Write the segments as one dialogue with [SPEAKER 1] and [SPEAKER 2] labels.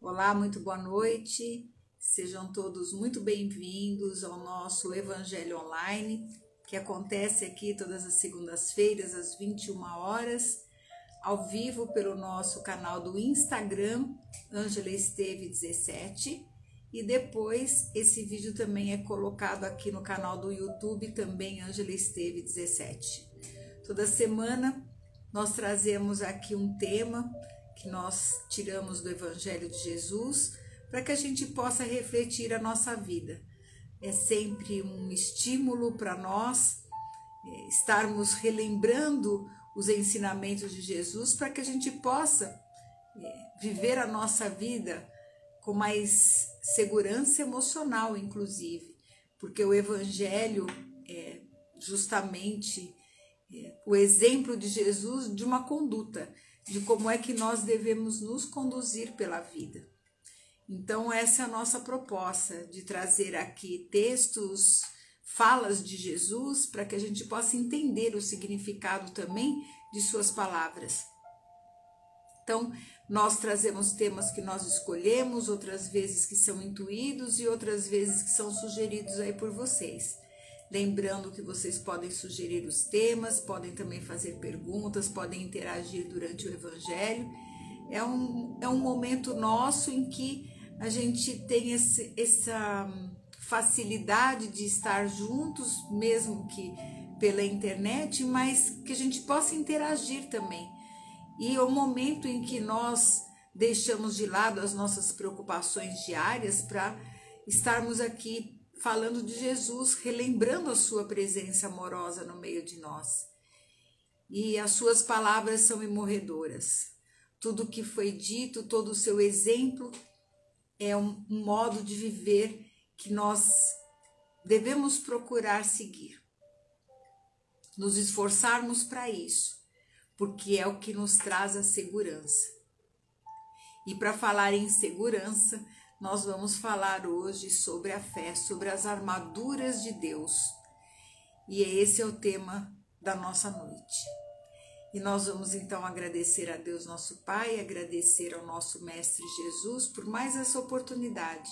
[SPEAKER 1] Olá, muito boa noite. Sejam todos muito bem-vindos ao nosso Evangelho Online, que acontece aqui todas as segundas-feiras, às 21 horas, ao vivo pelo nosso canal do Instagram, Ângela Esteve 17, e depois esse vídeo também é colocado aqui no canal do YouTube, também Ângela Esteve 17. Toda semana nós trazemos aqui um tema que nós tiramos do Evangelho de Jesus, para que a gente possa refletir a nossa vida. É sempre um estímulo para nós estarmos relembrando os ensinamentos de Jesus, para que a gente possa viver a nossa vida com mais segurança emocional, inclusive, porque o Evangelho é justamente o exemplo de Jesus de uma conduta, de como é que nós devemos nos conduzir pela vida. Então essa é a nossa proposta, de trazer aqui textos, falas de Jesus, para que a gente possa entender o significado também de suas palavras. Então nós trazemos temas que nós escolhemos, outras vezes que são intuídos e outras vezes que são sugeridos aí por vocês. Lembrando que vocês podem sugerir os temas, podem também fazer perguntas, podem interagir durante o Evangelho. É um momento nosso em que a gente tem essa facilidade de estar juntos, mesmo que pela internet, mas que a gente possa interagir também. E é o momento em que nós deixamos de lado as nossas preocupações diárias para estarmos aqui falando de Jesus, relembrando a sua presença amorosa no meio de nós. E as suas palavras são imorredoras. Tudo o que foi dito, todo o seu exemplo é um modo de viver que nós devemos procurar seguir. Nos esforçarmos para isso, porque é o que nos traz a segurança. E para falar em segurança, nós vamos falar hoje sobre a fé, sobre as armaduras de Deus. E esse é o tema da nossa noite. E nós vamos então agradecer a Deus nosso Pai, agradecer ao nosso Mestre Jesus por mais essa oportunidade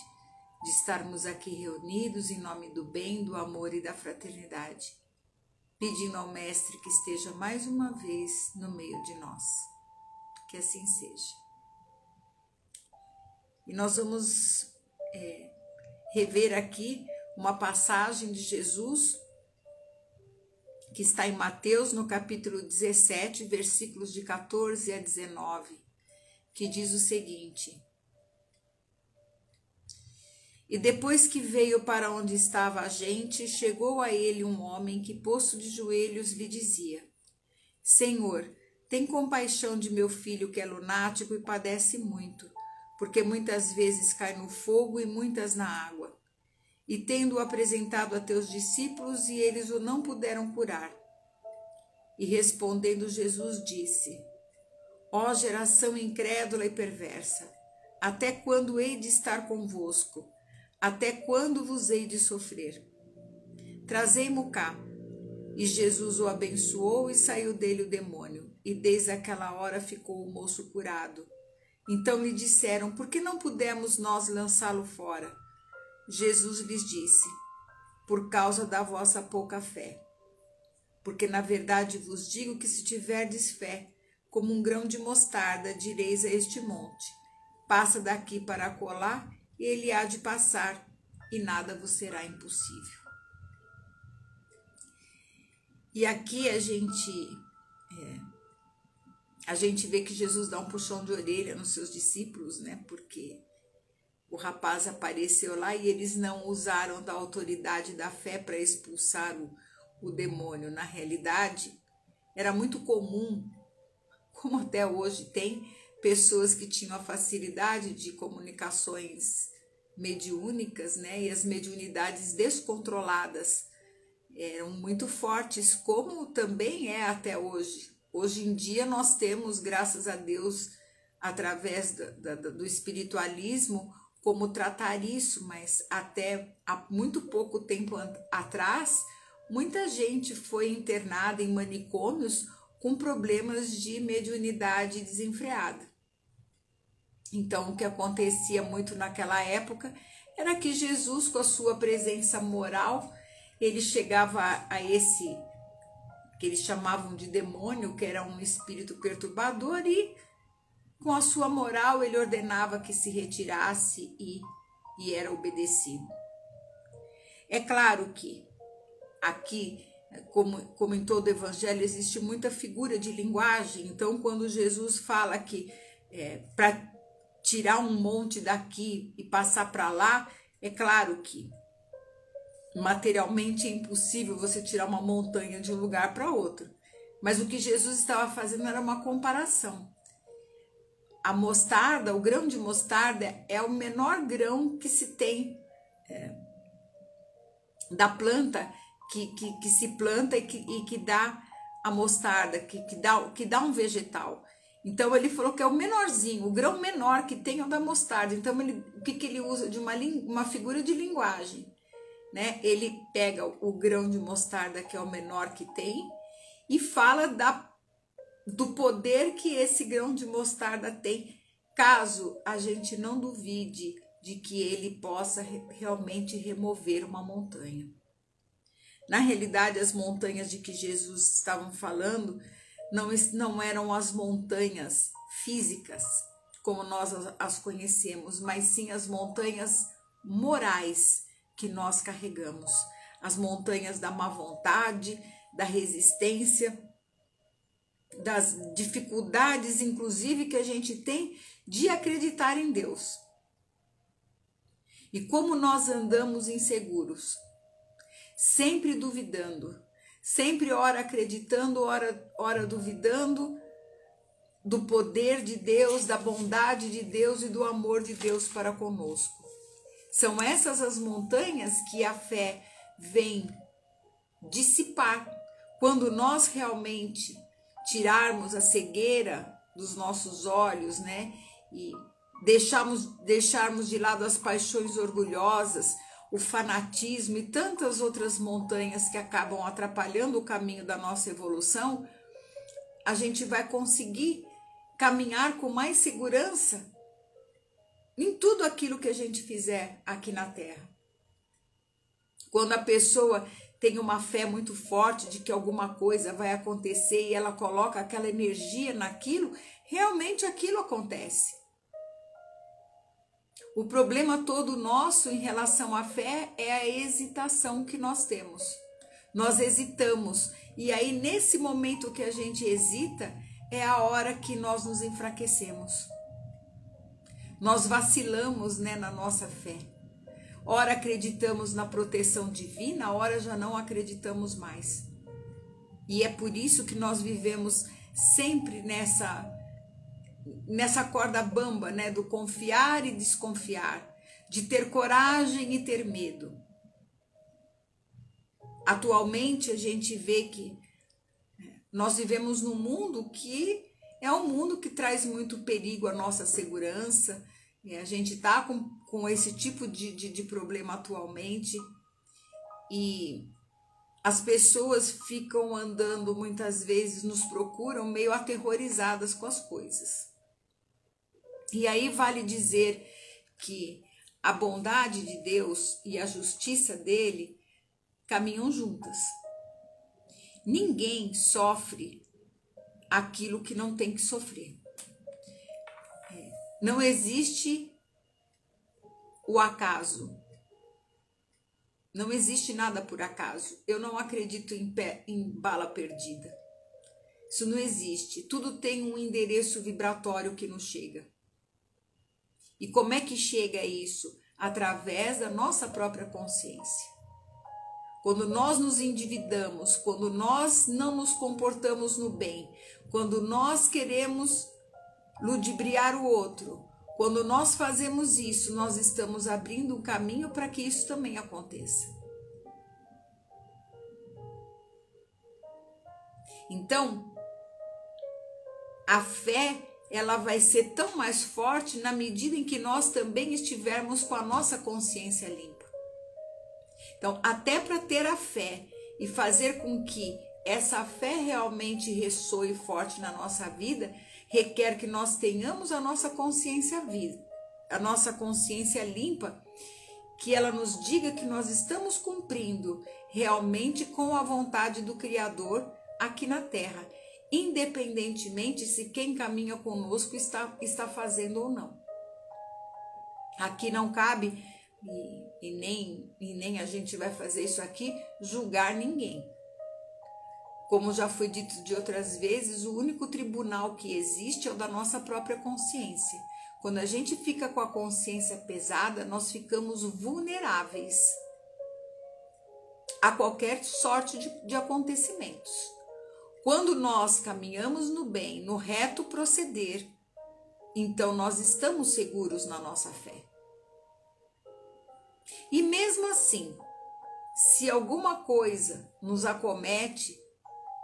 [SPEAKER 1] de estarmos aqui reunidos em nome do bem, do amor e da fraternidade, pedindo ao Mestre que esteja mais uma vez no meio de nós. Que assim seja. E nós vamos rever aqui uma passagem de Jesus que está em Mateus, no capítulo 17, versículos de 14 a 19, que diz o seguinte: E depois que veio para onde estava a gente, chegou a ele um homem que, posto de joelhos, lhe dizia: Senhor, tem compaixão de meu filho que é lunático e padece muito, porque muitas vezes cai no fogo e muitas na água. E tendo-o apresentado a teus discípulos, e eles o não puderam curar. E respondendo Jesus disse: Ó geração incrédula e perversa, até quando hei de estar convosco? Até quando vos hei de sofrer? Trazei-mo cá. E Jesus o abençoou e saiu dele o demônio, e desde aquela hora ficou o moço curado. Então lhe disseram: Por que não pudemos nós lançá-lo fora? Jesus lhes disse: Por causa da vossa pouca fé. Porque na verdade vos digo que se tiverdes fé, como um grão de mostarda, direis a este monte: Passa daqui para acolá, e ele há de passar, e nada vos será impossível. E aqui a gente vê que Jesus dá um puxão de orelha nos seus discípulos, né? Porque o rapaz apareceu lá e eles não usaram da autoridade da fé para expulsar o demônio. Na realidade, era muito comum, como até hoje tem, pessoas que tinham a facilidade de comunicações mediúnicas, né? E as mediunidades descontroladas eram muito fortes, como também é até hoje. Hoje em dia nós temos, graças a Deus, através do espiritualismo, como tratar isso, mas até há muito pouco tempo atrás, muita gente foi internada em manicômios com problemas de mediunidade desenfreada. Então, o que acontecia muito naquela época era que Jesus, com a sua presença moral, ele chegava a esse que eles chamavam de demônio, que era um espírito perturbador, e com a sua moral ele ordenava que se retirasse e era obedecido. É claro que aqui, como em todo evangelho, existe muita figura de linguagem. Então, quando Jesus fala que para tirar um monte daqui e passar para lá, é claro que materialmente é impossível você tirar uma montanha de um lugar para outro. Mas o que Jesus estava fazendo era uma comparação. A mostarda, o grão de mostarda, é o menor grão que se tem da planta que se planta e que dá a mostarda, que dá um vegetal. Então ele falou que é o menorzinho, o grão menor que tem é o da mostarda. Então o que ele usa de uma figura de linguagem, né? Ele pega o grão de mostarda, que é o menor que tem, e fala do poder que esse grão de mostarda tem, caso a gente não duvide de que ele possa realmente remover uma montanha. Na realidade, as montanhas de que Jesus estava falando não eram as montanhas físicas, como nós as conhecemos, mas sim as montanhas morais que nós carregamos. As montanhas da má vontade, da resistência, das dificuldades, inclusive, que a gente tem de acreditar em Deus. E como nós andamos inseguros, sempre duvidando, sempre ora acreditando, ora duvidando do poder de Deus, da bondade de Deus e do amor de Deus para conosco. São essas as montanhas que a fé vem dissipar quando nós realmente tirarmos a cegueira dos nossos olhos, né? E deixarmos de lado as paixões orgulhosas, o fanatismo e tantas outras montanhas que acabam atrapalhando o caminho da nossa evolução, a gente vai conseguir caminhar com mais segurança em tudo aquilo que a gente fizer aqui na Terra. Quando a pessoa tem uma fé muito forte de que alguma coisa vai acontecer e ela coloca aquela energia naquilo, realmente aquilo acontece. O problema todo nosso em relação à fé é a hesitação que nós temos. Nós hesitamos, e aí nesse momento que a gente hesita, é a hora que nós nos enfraquecemos. Nós vacilamos, né, na nossa fé. Ora acreditamos na proteção divina, ora já não acreditamos mais. E é por isso que nós vivemos sempre nessa corda bamba, né, do confiar e desconfiar, de ter coragem e ter medo. Atualmente a gente vê que nós vivemos num mundo que é um mundo que traz muito perigo à nossa segurança, e a gente está com esse tipo de problema atualmente, e as pessoas ficam andando, muitas vezes nos procuram meio aterrorizadas com as coisas. E aí vale dizer que a bondade de Deus e a justiça dele caminham juntas. Ninguém sofre aquilo que não tem que sofrer. Não existe o acaso. Não existe nada por acaso. Eu não acredito em bala perdida. Isso não existe. Tudo tem um endereço vibratório que nos chega. E como é que chega isso? Através da nossa própria consciência. Quando nós nos endividamos, quando nós não nos comportamos no bem, quando nós queremos ludibriar o outro, quando nós fazemos isso, nós estamos abrindo um caminho para que isso também aconteça. Então, a fé, ela vai ser tão mais forte na medida em que nós também estivermos com a nossa consciência limpa. Então, até para ter a fé e fazer com que essa fé realmente ressoe forte na nossa vida, requer que nós tenhamos a nossa consciência viva, a nossa consciência limpa, que ela nos diga que nós estamos cumprindo realmente com a vontade do Criador aqui na Terra, independentemente se quem caminha conosco está fazendo ou não. Aqui não cabe, e nem a gente vai fazer isso aqui, julgar ninguém. Como já foi dito de outras vezes, o único tribunal que existe é o da nossa própria consciência. Quando a gente fica com a consciência pesada, nós ficamos vulneráveis a qualquer sorte de acontecimentos. Quando nós caminhamos no bem, no reto proceder, então nós estamos seguros na nossa fé. E mesmo assim, se alguma coisa nos acomete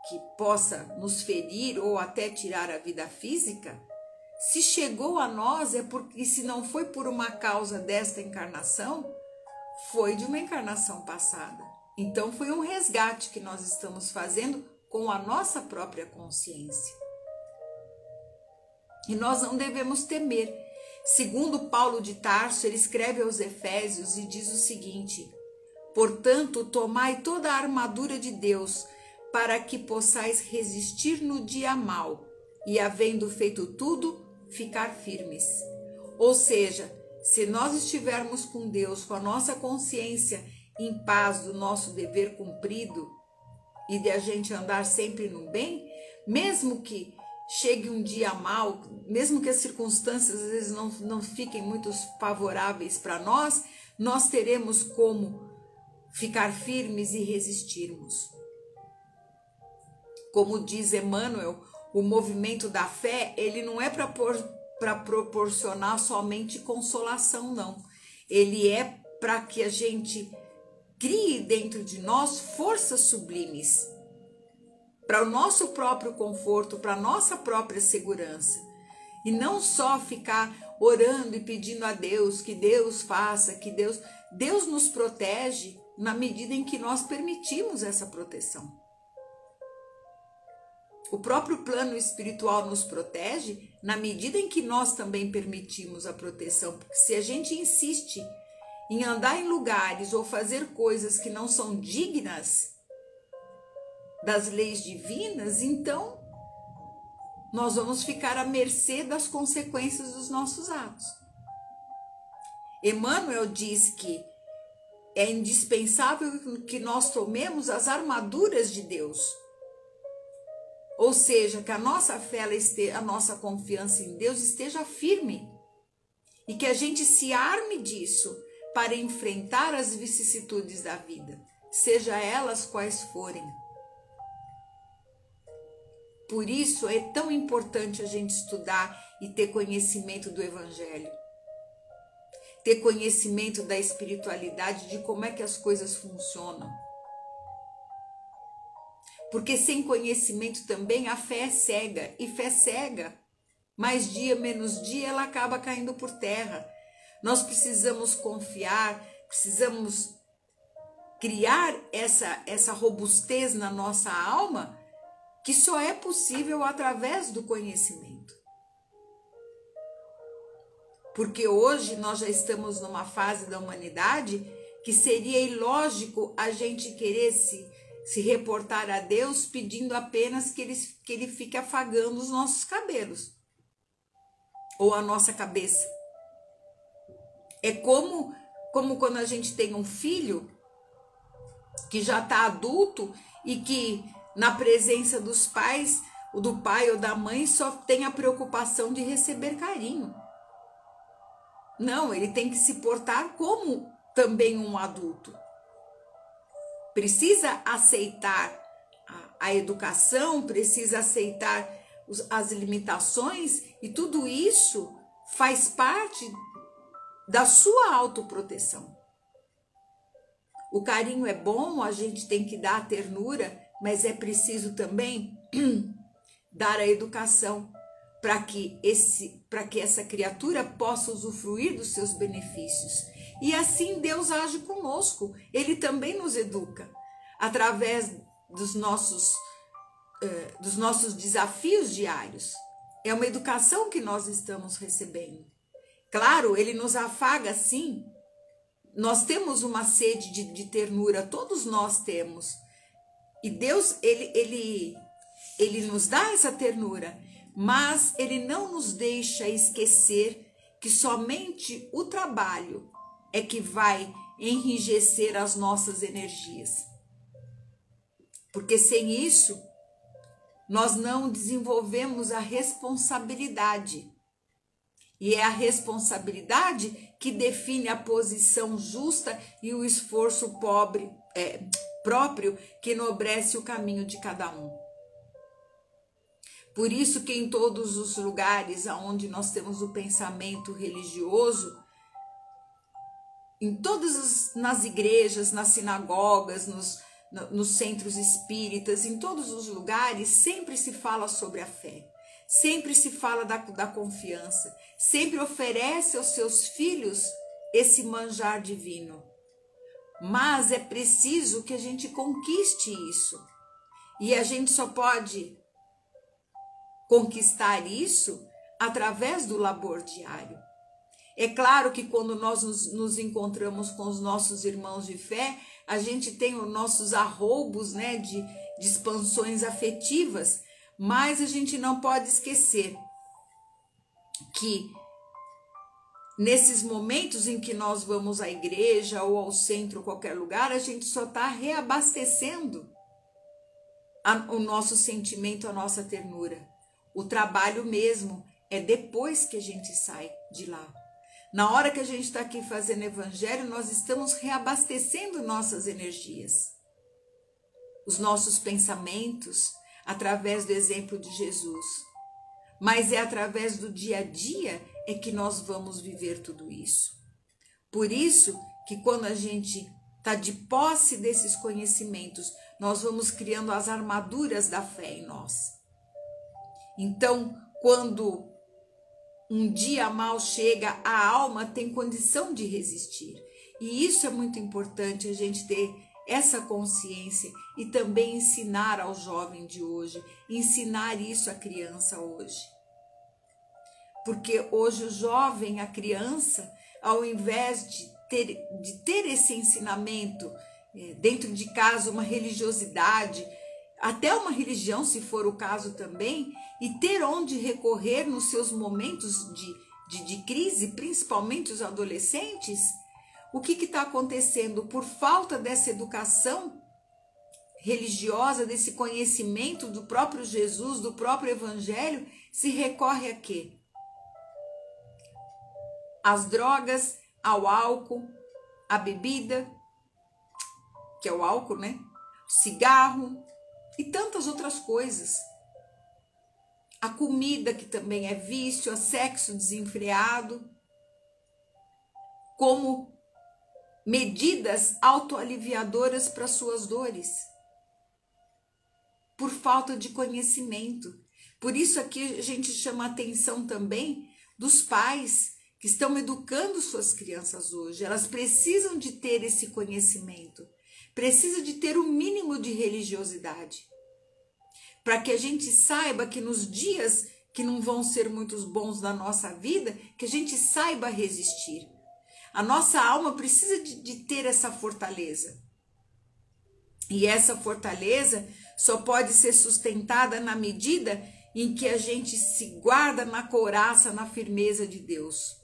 [SPEAKER 1] que possa nos ferir ou até tirar a vida física, se chegou a nós é porque, se não foi por uma causa desta encarnação, foi de uma encarnação passada. Então foi um resgate que nós estamos fazendo com a nossa própria consciência. E nós não devemos temer. Segundo Paulo de Tarso, ele escreve aos Efésios e diz o seguinte: portanto, tomai toda a armadura de Deus, para que possais resistir no dia mau, e havendo feito tudo, ficar firmes. Ou seja, se nós estivermos com Deus, com a nossa consciência em paz do nosso dever cumprido e de a gente andar sempre no bem, mesmo que chegue um dia mau, mesmo que as circunstâncias às vezes não fiquem muito favoráveis para nós, nós teremos como ficar firmes e resistirmos. Como diz Emmanuel, o movimento da fé, ele não é para proporcionar somente consolação, não. Ele é para que a gente crie dentro de nós forças sublimes, para o nosso próprio conforto, para a nossa própria segurança. E não só ficar orando e pedindo a Deus que Deus faça, que Deus nos protege na medida em que nós permitimos essa proteção. O próprio plano espiritual nos protege na medida em que nós também permitimos a proteção. Porque se a gente insiste em andar em lugares ou fazer coisas que não são dignas das leis divinas, então nós vamos ficar à mercê das consequências dos nossos atos. Emmanuel diz que é indispensável que nós tomemos as armaduras de Deus. Ou seja, que a nossa fé, a nossa confiança em Deus esteja firme e que a gente se arme disso para enfrentar as vicissitudes da vida, seja elas quais forem. Por isso é tão importante a gente estudar e ter conhecimento do Evangelho, ter conhecimento da espiritualidade, de como é que as coisas funcionam. Porque sem conhecimento também a fé é cega, e fé cega, mais dia, menos dia, ela acaba caindo por terra. Nós precisamos confiar, precisamos criar essa robustez na nossa alma, que só é possível através do conhecimento. Porque hoje nós já estamos numa fase da humanidade que seria ilógico a gente querer se reportar a Deus pedindo apenas que ele fique afagando os nossos cabelos ou a nossa cabeça. É como quando a gente tem um filho que já está adulto e que na presença dos pais, do pai ou da mãe, só tem a preocupação de receber carinho. Não, ele tem que se portar como também um adulto. Precisa aceitar a educação, precisa aceitar as limitações, e tudo isso faz parte da sua autoproteção. O carinho é bom, a gente tem que dar a ternura, mas é preciso também dar a educação para que essa criatura possa usufruir dos seus benefícios. E assim Deus age conosco, Ele também nos educa, através dos nossos desafios diários. É uma educação que nós estamos recebendo. Claro, ele nos afaga sim. Nós temos uma sede de ternura, todos nós temos. E Deus, ele nos dá essa ternura, mas ele não nos deixa esquecer que somente o trabalho é que vai enrijecer as nossas energias. Porque sem isso, nós não desenvolvemos a responsabilidade. E é a responsabilidade que define a posição justa e o esforço próprio que enobrece o caminho de cada um. Por isso que em todos os lugares onde nós temos o pensamento religioso, nas igrejas, nas sinagogas, nos centros espíritas, em todos os lugares, sempre se fala sobre a fé. Sempre se fala da confiança, sempre oferece aos seus filhos esse manjar divino. Mas é preciso que a gente conquiste isso. E a gente só pode conquistar isso através do labor diário. É claro que quando nós nos encontramos com os nossos irmãos de fé, a gente tem os nossos arroubos, né, de expansões afetivas, mas a gente não pode esquecer que nesses momentos em que nós vamos à igreja ou ao centro, qualquer lugar, a gente só está reabastecendo o nosso sentimento, a nossa ternura. O trabalho mesmo é depois que a gente sai de lá. Na hora que a gente está aqui fazendo evangelho, nós estamos reabastecendo nossas energias, os nossos pensamentos, através do exemplo de Jesus. Mas é através do dia a dia é que nós vamos viver tudo isso. Por isso que quando a gente está de posse desses conhecimentos, nós vamos criando as armaduras da fé em nós. Então, quando um dia mal chega, a alma tem condição de resistir. E isso é muito importante, a gente ter essa consciência e também ensinar ao jovem de hoje, ensinar isso à criança hoje. Porque hoje o jovem, a criança, ao invés de ter esse ensinamento dentro de casa, uma religiosidade, até uma religião, se for o caso também, e ter onde recorrer nos seus momentos de crise, principalmente os adolescentes, o que está acontecendo? Por falta dessa educação religiosa, desse conhecimento do próprio Jesus, do próprio Evangelho, se recorre a quê? As drogas, ao álcool, a bebida, que é o álcool, né? Cigarro e tantas outras coisas. A comida, que também é vício, o sexo desenfreado, como medidas autoaliviadoras para suas dores, por falta de conhecimento. Por isso aqui a gente chama a atenção também dos pais que estão educando suas crianças hoje. Elas precisam de ter esse conhecimento, precisam de ter o mínimo de religiosidade, para que a gente saiba que nos dias que não vão ser muito bons da nossa vida, que a gente saiba resistir. A nossa alma precisa de ter essa fortaleza. E essa fortaleza só pode ser sustentada na medida em que a gente se guarda na couraça, na firmeza de Deus.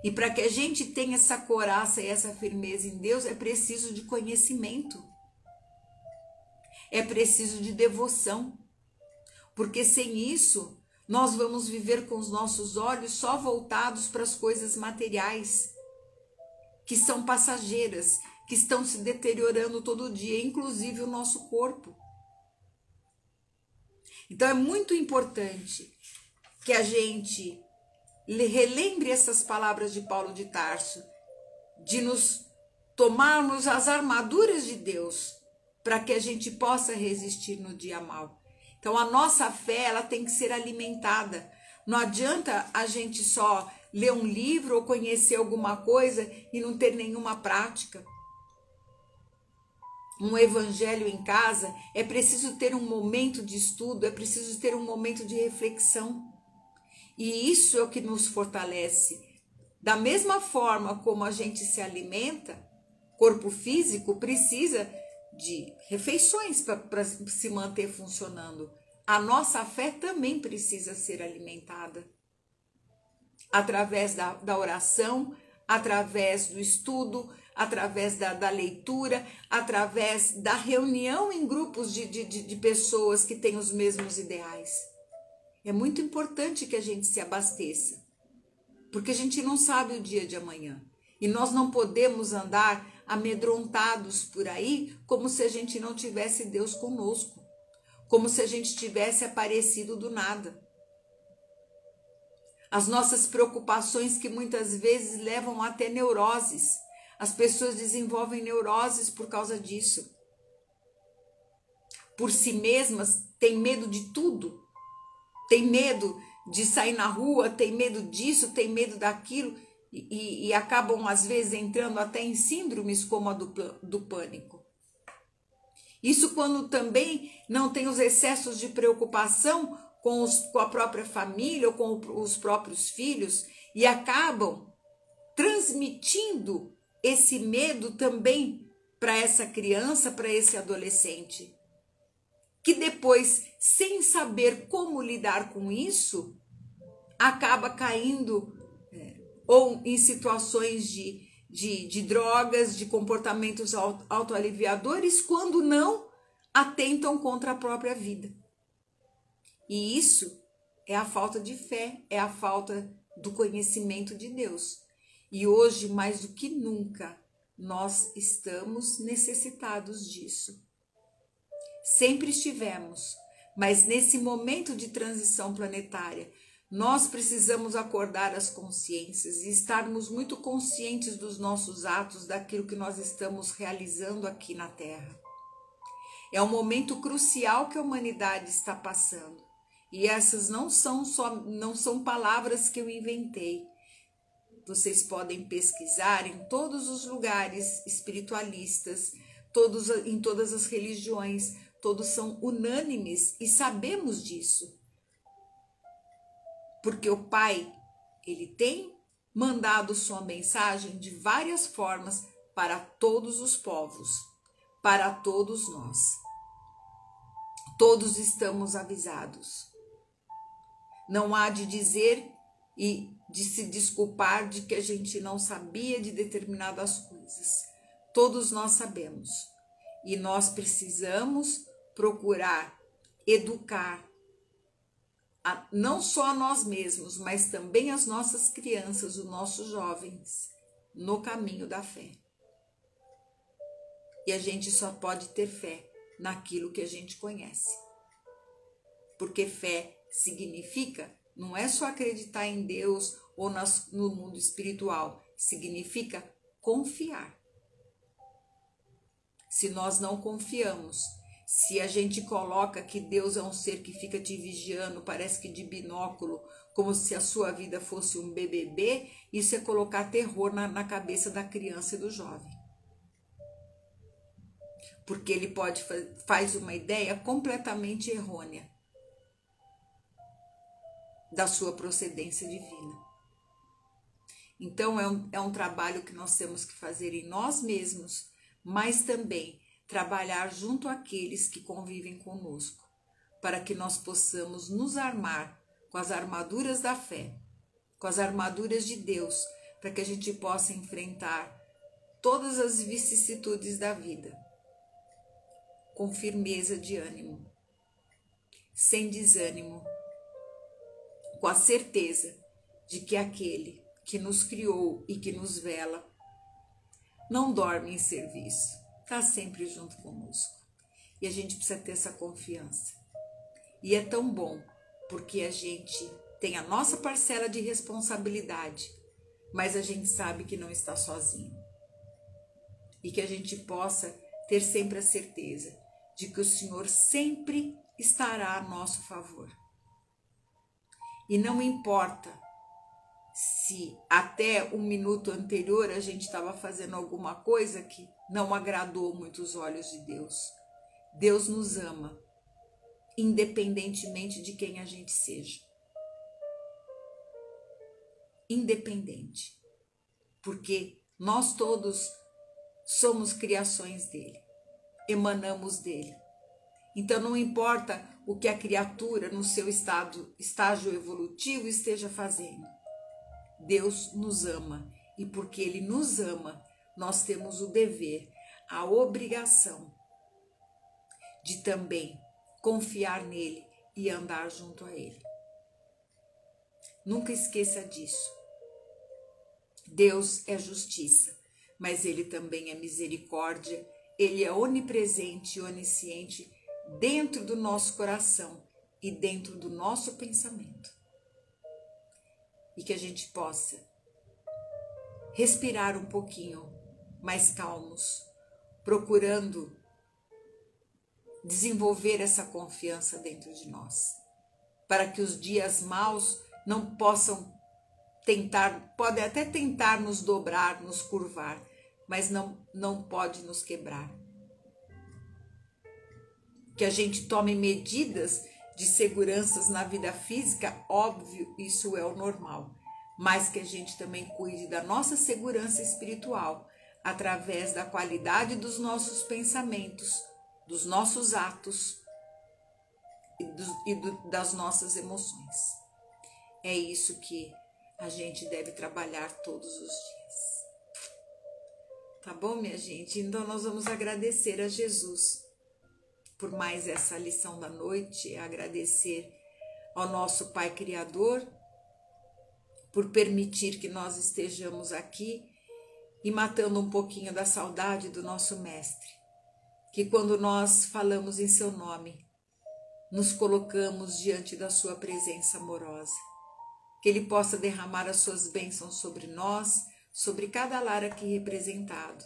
[SPEAKER 1] E para que a gente tenha essa couraça e essa firmeza em Deus, é preciso de conhecimento. É preciso de devoção. Porque sem isso, nós vamos viver com os nossos olhos só voltados para as coisas materiais, que são passageiras, que estão se deteriorando todo dia, inclusive o nosso corpo. Então é muito importante que a gente relembre essas palavras de Paulo de Tarso, de nos tomarmos as armaduras de Deus, para que a gente possa resistir no dia mau. Então a nossa fé, ela tem que ser alimentada. Não adianta a gente só ler um livro ou conhecer alguma coisa e não ter nenhuma prática. Um evangelho em casa, é preciso ter um momento de estudo, é preciso ter um momento de reflexão. E isso é o que nos fortalece. Da mesma forma como a gente se alimenta, corpo físico precisa de refeições para se manter funcionando. A nossa fé também precisa ser alimentada. Através da oração, através do estudo, através da leitura, através da reunião em grupos de pessoas que têm os mesmos ideais. É muito importante que a gente se abasteça, porque a gente não sabe o dia de amanhã. E nós não podemos andar amedrontados por aí como se a gente não tivesse Deus conosco, como se a gente tivesse aparecido do nada. As nossas preocupações que muitas vezes levam até neuroses. As pessoas desenvolvem neuroses por causa disso. Por si mesmas, têm medo de tudo. Tem medo de sair na rua, tem medo disso, tem medo daquilo. E acabam, às vezes, entrando até em síndromes como a do pânico. Isso quando também não tem os excessos de preocupação com a própria família ou com os próprios filhos e acabam transmitindo esse medo também para essa criança, para esse adolescente, que depois, sem saber como lidar com isso, acaba caindo ou em situações de drogas, de comportamentos autoaliviadores, quando não atentam contra a própria vida. E isso é a falta de fé, é a falta do conhecimento de Deus. E hoje, mais do que nunca, nós estamos necessitados disso. Sempre estivemos, mas nesse momento de transição planetária, nós precisamos acordar as consciências e estarmos muito conscientes dos nossos atos, daquilo que nós estamos realizando aqui na Terra. É um momento crucial que a humanidade está passando. E essas não são palavras que eu inventei. Vocês podem pesquisar em todos os lugares espiritualistas, em todas as religiões, todos são unânimes e sabemos disso. Porque o Pai, ele tem mandado sua mensagem de várias formas para todos os povos, para todos nós. Todos estamos avisados. Não há de dizer e de se desculpar de que a gente não sabia de determinadas coisas. Todos nós sabemos. E nós precisamos procurar educar não só a nós mesmos, mas também as nossas crianças, os nossos jovens, no caminho da fé. E a gente só pode ter fé naquilo que a gente conhece. Porque fé significa, não é só acreditar em Deus ou no mundo espiritual, significa confiar. Se nós não confiamos, se a gente coloca que Deus é um ser que fica te vigiando, parece que de binóculo, como se a sua vida fosse um BBB, isso é colocar terror na cabeça da criança e do jovem. Porque ele faz uma ideia completamente errônea da sua procedência divina. Então é um trabalho que nós temos que fazer em nós mesmos, mas também trabalhar junto àqueles que convivem conosco, para que nós possamos nos armar com as armaduras da fé, com as armaduras de Deus, para que a gente possa enfrentar todas as vicissitudes da vida, com firmeza de ânimo, sem desânimo, com a certeza de que aquele que nos criou e que nos vela não dorme em serviço, está sempre junto conosco. E a gente precisa ter essa confiança. E é tão bom, porque a gente tem a nossa parcela de responsabilidade, mas a gente sabe que não está sozinho. E que a gente possa ter sempre a certeza de que o Senhor sempre estará a nosso favor. E não importa se até um minuto anterior a gente estava fazendo alguma coisa que não agradou muito os olhos de Deus. Deus nos ama, independentemente de quem a gente seja. independente, porque nós todos somos criações dele, emanamos dele. Então não importa o que a criatura no seu estágio evolutivo esteja fazendo. Deus nos ama e porque ele nos ama, nós temos o dever, a obrigação de também confiar nele e andar junto a ele. Nunca esqueça disso. Deus é justiça, mas ele também é misericórdia, ele é onipresente e onisciente dentro do nosso coração e dentro do nosso pensamento. E que a gente possa respirar um pouquinho mais calmos, procurando desenvolver essa confiança dentro de nós, para que os dias maus não possam podem até tentar nos dobrar, nos curvar, mas não pode nos quebrar. Que a gente tome medidas de seguranças na vida física, óbvio, isso é o normal, mas que a gente também cuide da nossa segurança espiritual, através da qualidade dos nossos pensamentos, dos nossos atos das nossas emoções. É isso que a gente deve trabalhar todos os dias. Tá bom, minha gente? Então nós vamos agradecer a Jesus por mais essa lição da noite, agradecer ao nosso Pai Criador por permitir que nós estejamos aqui e matando um pouquinho da saudade do nosso Mestre, que quando nós falamos em seu nome, nos colocamos diante da sua presença amorosa, que ele possa derramar as suas bênçãos sobre nós, sobre cada lar aqui representado,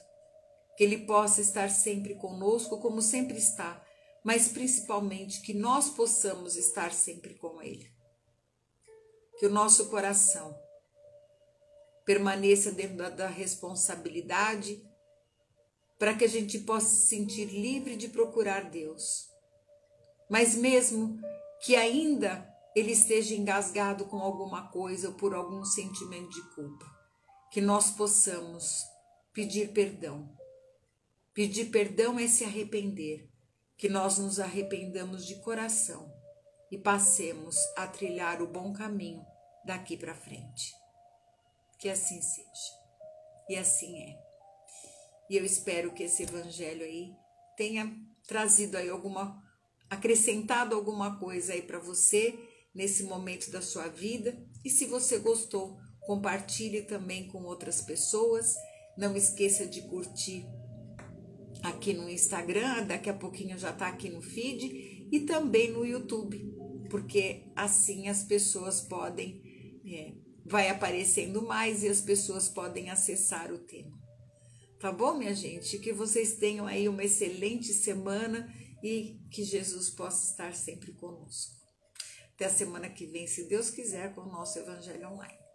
[SPEAKER 1] que ele possa estar sempre conosco como sempre está, mas principalmente que nós possamos estar sempre com ele. Que o nosso coração permaneça dentro da responsabilidade, para que a gente possa se sentir livre de procurar Deus. Mas mesmo que ainda ele esteja engasgado com alguma coisa ou por algum sentimento de culpa, que nós possamos pedir perdão. Pedir perdão é se arrepender, que nós nos arrependamos de coração e passemos a trilhar o bom caminho daqui para frente. Que assim seja. E assim é. E eu espero que esse evangelho aí tenha trazido aí acrescentado alguma coisa aí para você nesse momento da sua vida. E se você gostou, compartilhe também com outras pessoas. Não esqueça de curtir aqui no Instagram, daqui a pouquinho já está aqui no feed e também no YouTube, porque assim as pessoas podem, vai aparecendo mais e as pessoas podem acessar o tema. Tá bom, minha gente? Que vocês tenham aí uma excelente semana e que Jesus possa estar sempre conosco. Até a semana que vem, se Deus quiser, com o nosso Evangelho Online.